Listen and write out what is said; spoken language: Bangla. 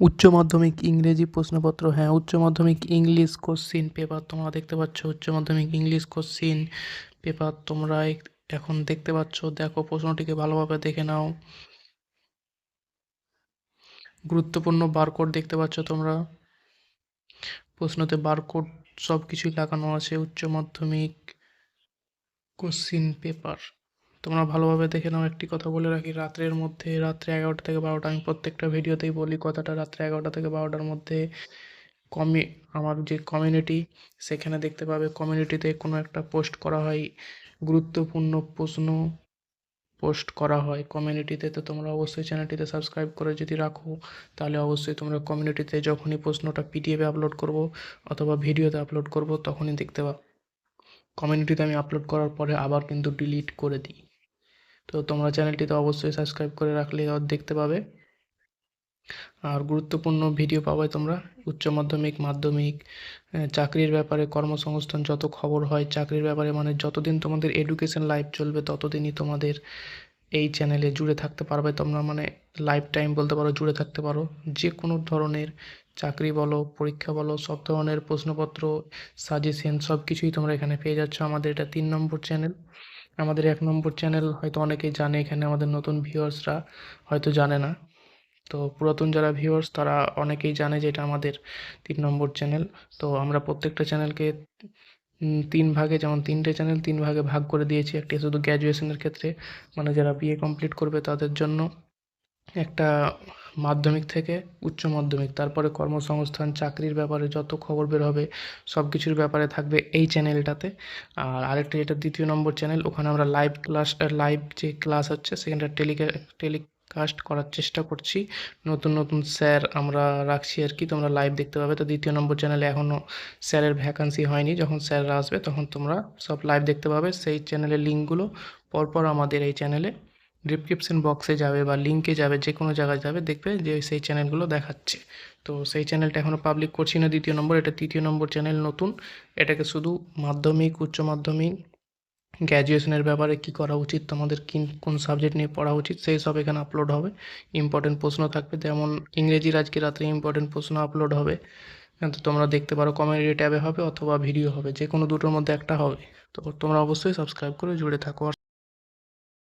উচ্চ মাধ্যমিক ইংরেজি প্রশ্নপত্র, হ্যাঁ উচ্চ মাধ্যমিক ইংলিশ কোশ্চিন পেপার তোমরা দেখতে পাচ্ছ। উচ্চ মাধ্যমিক ইংলিশ কোশ্চিন পেপার তোমরা এখন দেখতে পাচ্ছ। দেখো প্রশ্নটিকে ভালোভাবে দেখে নাও। গুরুত্বপূর্ণ বারকোড দেখতে পাচ্ছ তোমরা। প্রশ্নতে বারকোড সব কিছুই লাগানো আছে। উচ্চ মাধ্যমিক কোশ্চিন পেপার তোমরা ভালোভাবে দেখে নাও। একটি কথা বলে রাখি, রাত্রের মধ্যে রাত্রে 11টা থেকে 12টা, আমি প্রত্যেকটা ভিডিওতেই বলি কথাটা, রাত্রে 11টা থেকে 12টার মধ্যে আমার যে কমিউনিটি, সেখানে দেখতে পাবে কমিউনিটিতে কোনো একটা পোস্ট করা হয়, গুরুত্বপূর্ণ প্রশ্ন পোস্ট করা হয় কমিউনিটিতে। তো তোমরা অবশ্যই চ্যানেলটিতে সাবস্ক্রাইব করে যদি রাখো, তাহলে অবশ্যই তোমরা কমিউনিটিতে যখনই প্রশ্নটা পিডিএফে আপলোড করব অথবা ভিডিওতে আপলোড করব তখনই দেখতে পাবে। কমিউনিটিতে আমি আপলোড করার পরে আবার কিন্তু ডিলিট করে দিই। তো তোমরা চ্যানেলটিতে অবশ্যই সাবস্ক্রাইব করে রাখলে দেখতে পাবে। আর গুরুত্বপূর্ণ ভিডিও পাবে তোমরা উচ্চ মাধ্যমিক, মাধ্যমিক, চাকরির ব্যাপারে, কর্মসংস্থান যত খবর হয় চাকরির ব্যাপারে, মানে যতদিন তোমাদের এডুকেশন লাইফ চলবে ততদিনই তোমাদের এই চ্যানেলে জুড়ে থাকতে পারবে তোমরা, মানে লাইফ টাইম বলতে পারো, জুড়ে থাকতে পারো। যে কোনো ধরনের চাকরি বলো, পরীক্ষা বলো, সব ধরনের প্রশ্নপত্র, সাজেশন সব কিছুই তোমরা এখানে পেয়ে যাচ্ছ। আমাদের এটা 3 নম্বর চ্যানেল। আমাদের 1 নম্বর চ্যানেল হয়তো অনেকেই জানে, এখানে আমাদের নতুন ভিউয়ার্সরা হয়তো জানে না। তো পুরাতন যারা ভিউয়ার্স তারা অনেকেই জানে যে এটা আমাদের 3 নম্বর চ্যানেল। তো আমরা প্রত্যেকটা চ্যানেলকে 3 ভাগে, যেমন 3টে চ্যানেল 3 ভাগে ভাগ করে দিয়েছি। একটি শুধু গ্র্যাজুয়েশনের ক্ষেত্রে, মানে যারা বিএ কমপ্লিট করবে তাদের জন্য। একটা মাধ্যমিক থেকে উচ্চ মাধ্যমিক, তারপরে কর্মসংস্থান, চাকরির ব্যাপারে যত খবর বের হবে সব কিছুর ব্যাপারে থাকবে এই চ্যানেলটাতে। আর আরেকটা যেটা 2য় নম্বর চ্যানেল, ওখানে আমরা লাইভ যে ক্লাস হচ্ছে সেখানটা টেলিকাস্ট করার চেষ্টা করছি। নতুন নতুন স্যার আমরা রাখছি আর কি, তোমরা লাইভ দেখতে পাবে। তো 2য় নম্বর চ্যানেলে এখনও স্যারের ভ্যাকান্সি হয়নি, যখন স্যাররা আসবে তখন তোমরা সব লাইভ দেখতে পাবে। সেই চ্যানেলের লিঙ্কগুলো পরপর আমাদের এই চ্যানেলে ডিসক্রিপশন বক্সে যাবে বা লিঙ্কে যাবে, যে কোনো জায়গায় যাবে দেখবে যে সেই চ্যানেলগুলো দেখাচ্ছে। তো সেই চ্যানেলটা এখনও পাবলিক করছি না 2য় নম্বর, এটা 3য় নম্বর চ্যানেল নতুন। এটাকে শুধু মাধ্যমিক, উচ্চ মাধ্যমিক, গ্র্যাজুয়েশনের ব্যাপারে কী করা উচিত, তোমাদের কোন সাবজেক্ট নিয়ে পড়া উচিত সেই সব এখানে আপলোড হবে। ইম্পর্টেন্ট প্রশ্ন থাকবে, যেমন ইংরেজির আজকে রাত্রে ইম্পর্টেন্ট প্রশ্ন আপলোড হবে। তো তোমরা দেখতে পারো, কমিউনিটি ট্যাবে হবে অথবা ভিডিও হবে, যে কোনো দুটোর মধ্যে একটা হবে। তো তোমরা অবশ্যই সাবস্ক্রাইব করে জুড়ে থাকো।